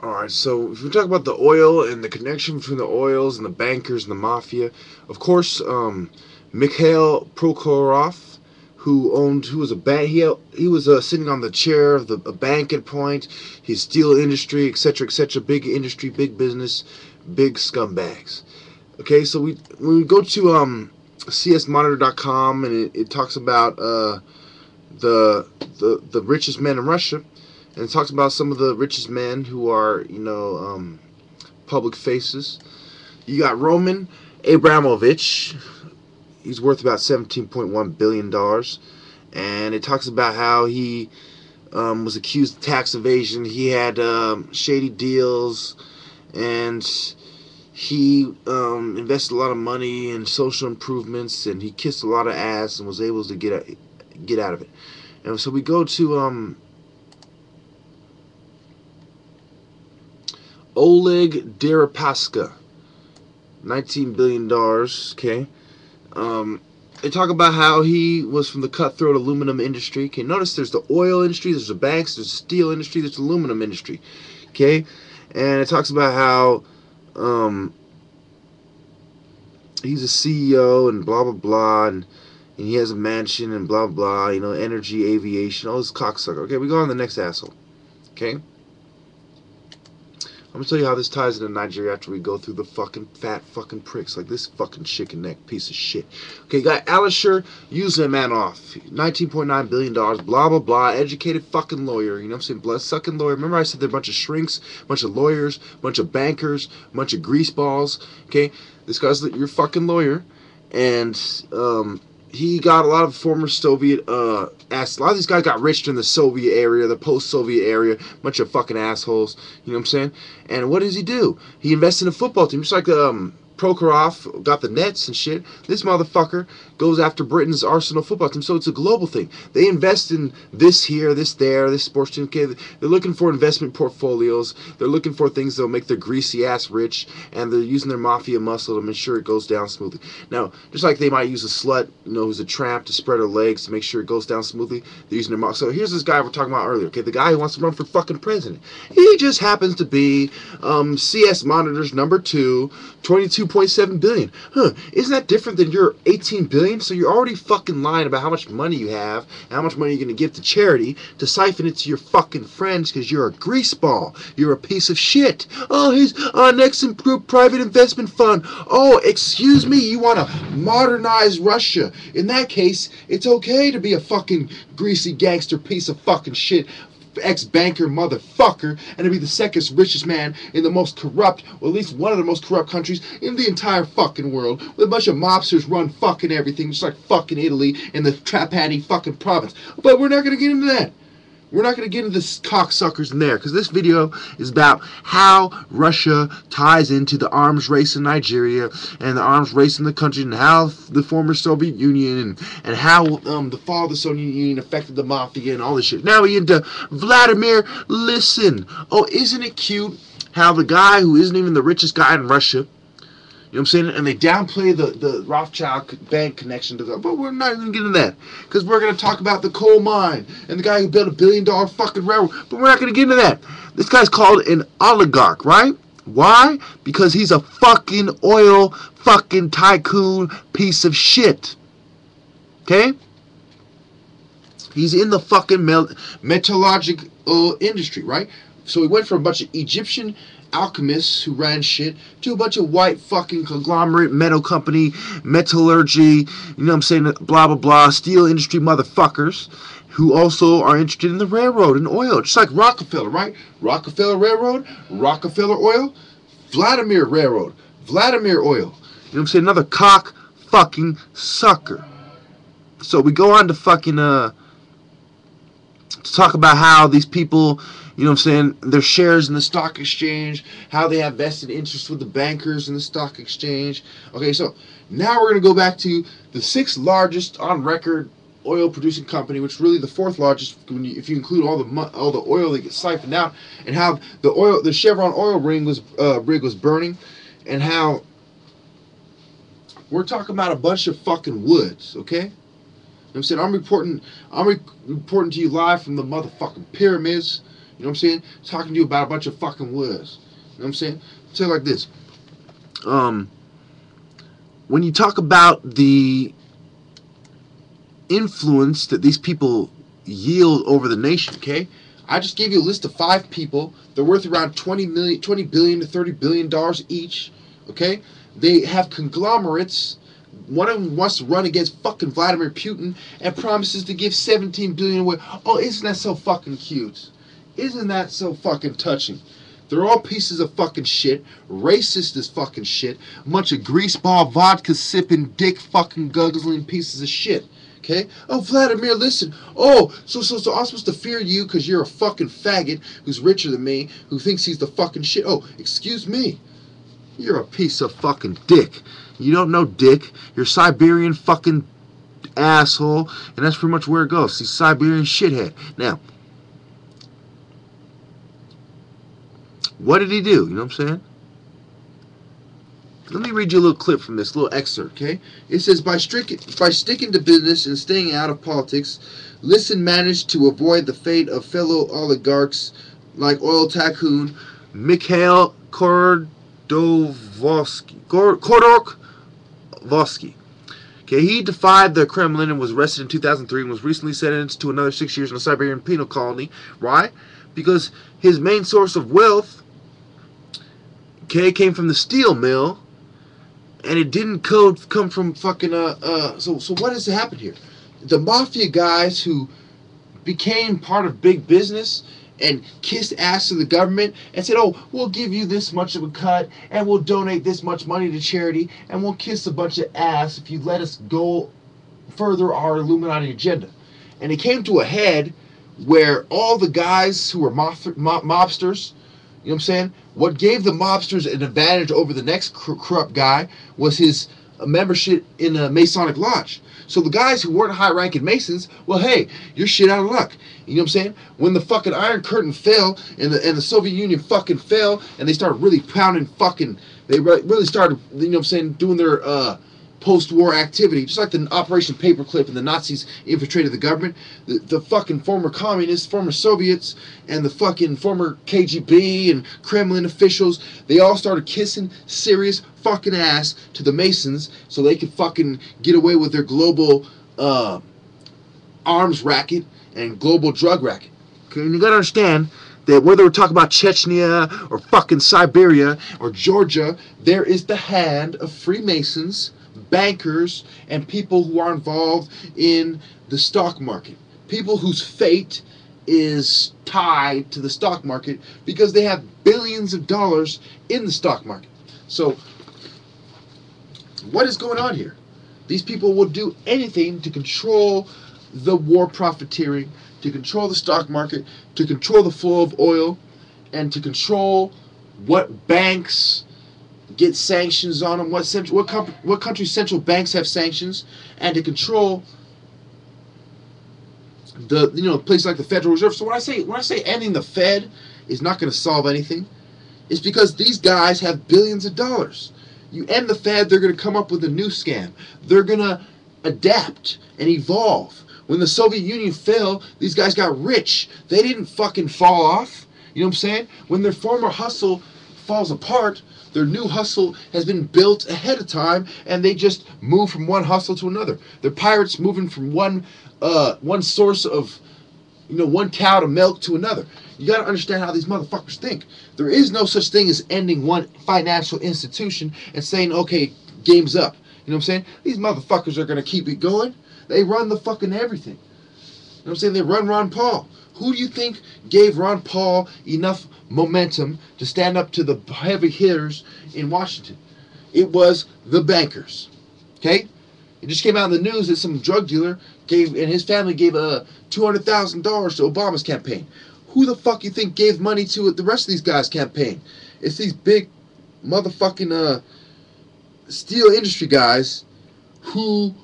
Alright, so if we talk about the oil and the connection between the oils and the bankers and the mafia, of course, Mikhail Prokhorov, who was a bank, he was sitting on the chair of a bank at point, his steel industry, etc., big industry, big business, big scumbags. Okay, so when we go to csmonitor.com, and it talks about the richest men in Russia. And it talks about some of the richest men who are, public faces. You got Roman Abramovich. He's worth about $17.1 billion. And it talks about how he was accused of tax evasion. He had shady deals. And he invested a lot of money in social improvements. And he kissed a lot of ass and was able to get out of it. And so we go to Oleg Deripaska, $19 billion, okay? They talk about how he was from the cutthroat aluminum industry. Okay, notice there's the oil industry, there's the banks, there's the steel industry, there's the aluminum industry, okay? And it talks about how he's a CEO and blah, blah, blah, and he has a mansion and blah, blah, energy, aviation, all this cocksucker. Okay, we go on to the next asshole, okay? I'm gonna tell you how this ties into Nigeria after we go through the fucking fat fucking pricks like this fucking chicken neck piece of shit. Okay, you got Alisher Usemanov, $19.9 billion, blah, blah, blah, educated fucking lawyer, you know what I'm saying, blood sucking lawyer. Remember I said they're a bunch of shrinks, a bunch of lawyers, a bunch of bankers, a bunch of greaseballs, okay? This guy's your fucking lawyer, and he got a lot of former Soviet ass. A lot of these guys got rich in the Soviet area, the post-Soviet area. Bunch of fucking assholes. You know what I'm saying? And what does he do? He invested in a football team. Just like Prokhorov got the Nets and shit. This motherfucker goes after Britain's Arsenal football team. So it's a global thing. They invest in this here, this there, this sports team. Okay, they're looking for investment portfolios. They're looking for things that'll make their greasy ass rich, and they're using their mafia muscle to make sure it goes down smoothly. Now, just like they might use a slut, who's a tramp to spread her legs to make sure it goes down smoothly, they're using their muscle. So here's this guy we're talking about earlier. Okay, the guy who wants to run for fucking president. He just happens to be CS Monitor's number 2, 22.7 billion. Isn't that different than your 18 billion? So you're already fucking lying about how much money you have and how much money you're going to give to charity to siphon it to your fucking friends because you're a greaseball. You're a piece of shit. Oh, he's our next improved private investment fund. Oh, excuse me, you want to modernize Russia. In that case, it's okay to be a fucking greasy gangster piece of fucking shit, ex-banker motherfucker, and to be the second richest man in the most corrupt, or at least one of the most corrupt countries in the entire fucking world, with a bunch of mobsters run fucking everything, just like fucking Italy and the Trapani fucking province. But we're not going to get into that. We're not going to get into this cocksuckers in there, because this video is about how Russia ties into the arms race in Nigeria and the arms race in the country, and how the former Soviet Union and how the fall of the Soviet Union affected the mafia and all this shit. Now we into Vladimir. Listen. Oh, isn't it cute how the guy who isn't even the richest guy in Russia, you know what I'm saying? And they downplay the Rothschild bank connection to but we're not even getting that. Because we're going to talk about the coal mine and the guy who built $1 billion fucking railroad. But we're not going to get into that. This guy's called an oligarch, right? Why? Because he's a fucking oil fucking tycoon piece of shit. Okay? He's in the fucking metallurgical industry, right? So he went from a bunch of Egyptian alchemists who ran shit to a bunch of white fucking conglomerate metal company, metallurgy, you know what I'm saying, blah blah blah, steel industry motherfuckers who also are interested in the railroad and oil, just like Rockefeller, right? Rockefeller Railroad, Rockefeller Oil, Vladimir Railroad, Vladimir Oil. You know what I'm saying? Another cock fucking sucker. So we go on to fucking to talk about how these people, you know what I'm saying, their shares in the stock exchange, how they have vested interest with the bankers in the stock exchange. Okay, so now we're going to go back to the 6th largest on record oil producing company, which is really the 4th largest if you include all the oil that gets siphoned out, and how the Chevron oil rig was burning, and how we're talking about a bunch of fucking woods, okay? You know what I'm saying? I'm reporting to you live from the motherfucking pyramids. You know what I'm saying? Talking to you about a bunch of fucking words. You know what I'm saying? Say it like this. When you talk about the influence that these people yield over the nation, okay? I just gave you a list of 5 people. They're worth around $20 billion to $30 billion each, okay? They have conglomerates. One of them wants to run against fucking Vladimir Putin and promises to give $17 billion away. Oh, isn't that so fucking cute? Isn't that so fucking touching? They're all pieces of fucking shit, racist as fucking shit, a bunch of greaseball, vodka sipping, dick fucking guzzling pieces of shit. Okay? Oh, Vladimir, listen. Oh, so I'm supposed to fear you because you're a fucking faggot who's richer than me, who thinks he's the fucking shit. Oh, excuse me. You're a piece of fucking dick. You don't know dick. You're Siberian fucking asshole, and that's pretty much where it goes. See, Siberian shithead. Now, what did he do? You know what I'm saying? Let me read you a little clip from this little excerpt, okay? It says, by sticking to business and staying out of politics, Listen managed to avoid the fate of fellow oligarchs like oil tycoon Mikhail Khodorkovsky. Okay, he defied the Kremlin and was arrested in 2003 and was recently sentenced to another 6 years in a Siberian penal colony. Why? Because his main source of wealth, okay, came from the steel mill, and it didn't come from fucking so what has happened here? The mafia guys who became part of big business and kissed ass to the government and said, oh, we'll give you this much of a cut and we'll donate this much money to charity and we'll kiss a bunch of ass if you let us go further our Illuminati agenda. And it came to a head where all the guys who were mobsters, you know what I'm saying, what gave the mobsters an advantage over the next corrupt guy was his membership in a Masonic lodge. So the guys who weren't high-ranking Masons, well, hey, you're shit out of luck. You know what I'm saying? When the fucking Iron Curtain fell and the Soviet Union fucking fell and they started really pounding fucking, they really started, you know what I'm saying, doing their post-war activity, just like the Operation Paperclip and the Nazis infiltrated the government, the fucking former communists, former Soviets, and the fucking former KGB and Kremlin officials, they all started kissing serious fucking ass to the Masons so they could fucking get away with their global arms racket and global drug racket. Okay, and you gotta understand that whether we're talking about Chechnya or fucking Siberia or Georgia, there is the hand of Freemasons, bankers, and people who are involved in the stock market. People whose fate is tied to the stock market because they have billions of dollars in the stock market. So, what is going on here? These people will do anything to control the war profiteering, to control the stock market, to control the flow of oil, and to control what banks get sanctions on them, what country's central banks have sanctions, and to control the places like the Federal Reserve. So when I say ending the Fed is not going to solve anything, it's because these guys have billions of dollars. You end the Fed, they're going to come up with a new scam. They're going to adapt and evolve. When the Soviet Union fell, these guys got rich. They didn't fucking fall off. You know what I'm saying? When their former hustle falls apart, their new hustle has been built ahead of time, and they just move from one hustle to another. They're pirates moving from one source of, one cow to milk to another. You got to understand how these motherfuckers think. There is no such thing as ending one financial institution and saying, okay, game's up. You know what I'm saying? These motherfuckers are going to keep it going. They run the fucking everything. You know what I'm saying? They run Ron Paul. Who do you think gave Ron Paul enough momentum to stand up to the heavy hitters in Washington? It was the bankers. Okay? It just came out in the news that some drug dealer and his family gave $200,000 to Obama's campaign. Who the fuck you think gave money to the rest of these guys' campaign? It's these big motherfucking steel industry guys who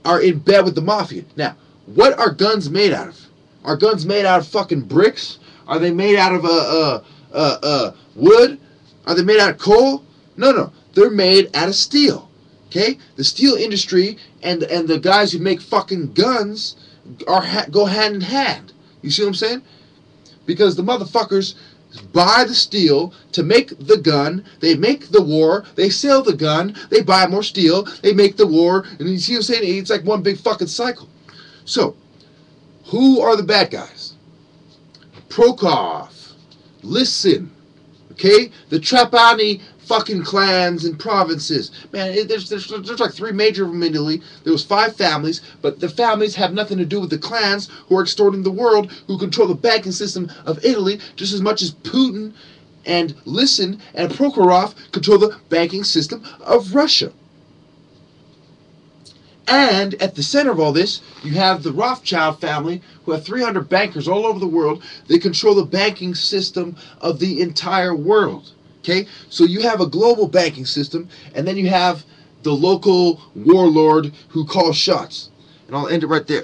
are in bed with the mafia. Now, what are guns made out of? Are guns made out of fucking bricks? Are they made out of wood? Are they made out of coal? No. They're made out of steel. Okay? The steel industry and the guys who make fucking guns go hand in hand. You see what I'm saying? because the motherfuckers buy the steel to make the gun, they make the war, they sell the gun, they buy more steel, they make the war, and you see what I'm saying? It's like one big fucking cycle. So, who are the bad guys? Prokhorov, listen, okay? The Trapani fucking clans and provinces. Man, there's like 3 major of them in Italy. There was 5 families, but the families have nothing to do with the clans who are extorting the world, who control the banking system of Italy just as much as Putin and Listen and Prokhorov control the banking system of Russia. And at the center of all this, you have the Rothschild family, who have 300 bankers all over the world. They control the banking system of the entire world. Okay, so you have a global banking system, and then you have the local warlord who calls shots. And I'll end it right there.